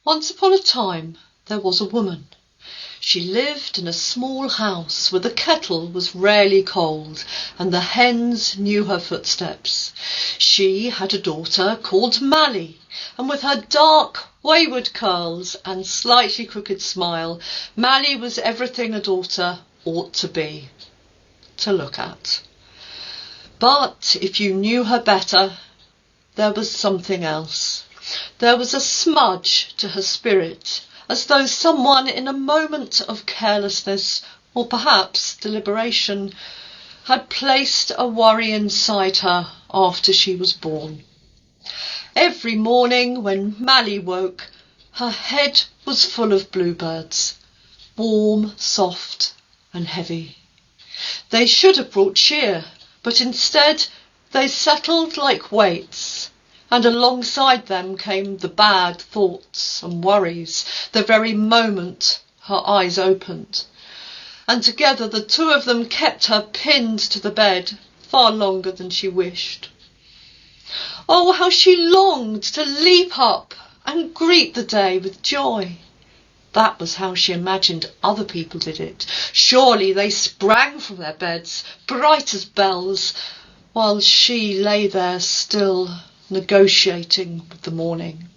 Once upon a time there was a woman. She lived in a small house where the kettle was rarely cold and the hens knew her footsteps. She had a daughter called Mally, and with her dark, wayward curls and slightly crooked smile, Mally was everything a daughter ought to be, to look at. But if you knew her better, there was something else. There was a smudge to her spirit, as though someone in a moment of carelessness, or perhaps deliberation, had placed a worry inside her after she was born. Every morning when Mally woke, her head was full of bluebirds, warm, soft and heavy. They should have brought cheer, but instead they settled like weights, and alongside them came the bad thoughts and worries the very moment her eyes opened. And together the two of them kept her pinned to the bed far longer than she wished. Oh, how she longed to leap up and greet the day with joy. That was how she imagined other people did it. Surely they sprang from their beds, bright as bells, while she lay there still, negotiating with the morning.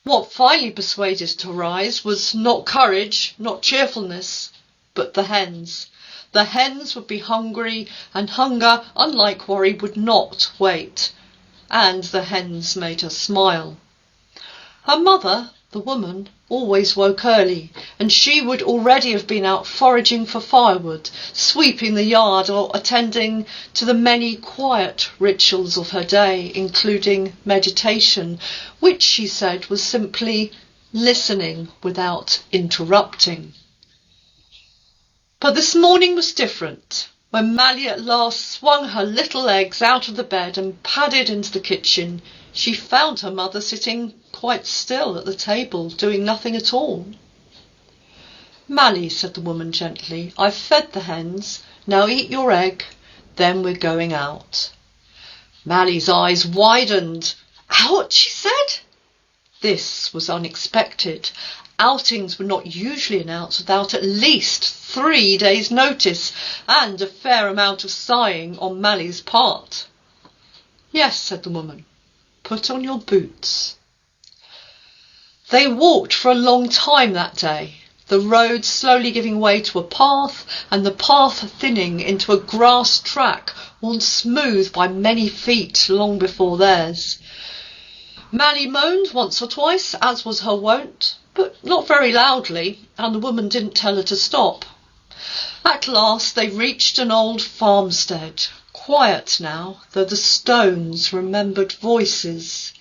What finally persuaded her to rise was not courage, not cheerfulness, but the hens. The hens would be hungry, and hunger, unlike worry, would not wait. And the hens made her smile. Her mother, the woman, always woke early, and she would already have been out foraging for firewood, sweeping the yard, or attending to the many quiet rituals of her day, including meditation, which she said was simply listening without interrupting. But this morning was different. When Mally at last swung her little legs out of the bed and padded into the kitchen, she found her mother sitting quite still at the table, doing nothing at all. "Mally," said the woman gently, "I've fed the hens. Now eat your egg, then we're going out." Mally's eyes widened. "Out?" she said. This was unexpected. Outings were not usually announced without at least 3 days' notice, and a fair amount of sighing on Mally's part. "Yes," said the woman. "Put on your boots." They walked for a long time that day, the road slowly giving way to a path, and the path thinning into a grass track worn smooth by many feet long before theirs. Mally moaned once or twice, as was her wont, but not very loudly, and the woman didn't tell her to stop. At last they reached an old farmstead, quiet now, though the stones remembered voices,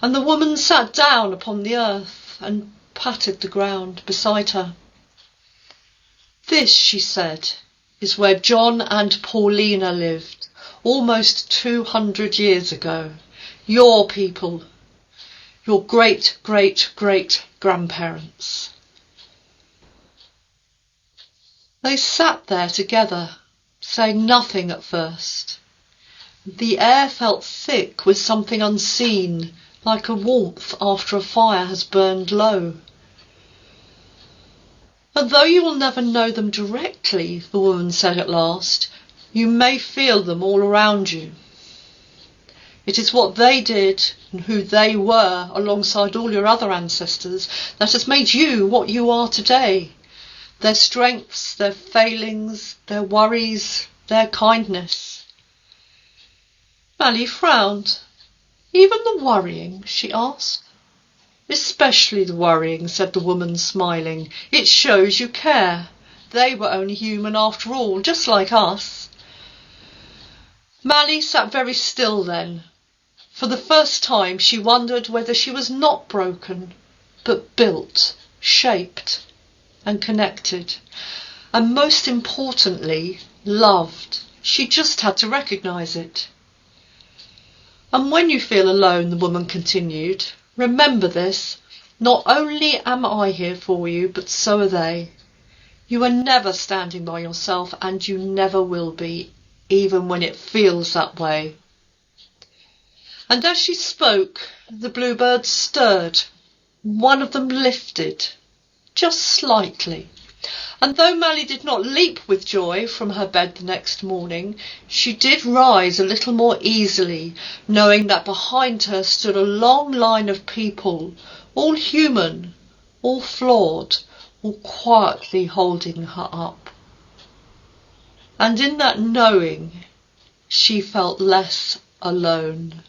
and the woman sat down upon the earth and patted the ground beside her. "This," she said, "is where John and Paulina lived, almost 200 years ago. Your people, your great-great-great-grandparents." They sat there together, saying nothing at first. The air felt thick with something unseen, like a warmth after a fire has burned low. "And though you will never know them directly," the woman said at last, "you may feel them all around you. It is what they did and who they were alongside all your other ancestors that has made you what you are today. Their strengths, their failings, their worries, their kindness." Mally frowned. "Even the worrying?" she asked. "Especially the worrying," said the woman, smiling. "It shows you care. They were only human after all, just like us." Mally sat very still then. For the first time she wondered whether she was not broken, but built, shaped and connected, and most importantly, loved. She just had to recognise it. "And when you feel alone," the woman continued, "remember this. Not only am I here for you, but so are they. You are never standing by yourself, and you never will be, even when it feels that way." And as she spoke, the bluebirds stirred. One of them lifted, just slightly. And though Mally did not leap with joy from her bed the next morning, she did rise a little more easily, knowing that behind her stood a long line of people, all human, all flawed, all quietly holding her up. And in that knowing, she felt less alone.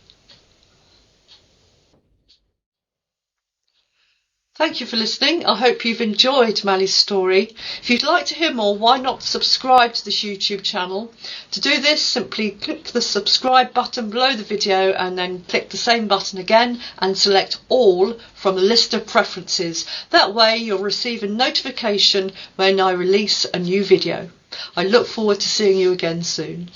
Thank you for listening. I hope you've enjoyed Mally's story. If you'd like to hear more, why not subscribe to this YouTube channel? To do this, simply click the subscribe button below the video and then click the same button again and select all from a list of preferences. That way you'll receive a notification when I release a new video. I look forward to seeing you again soon.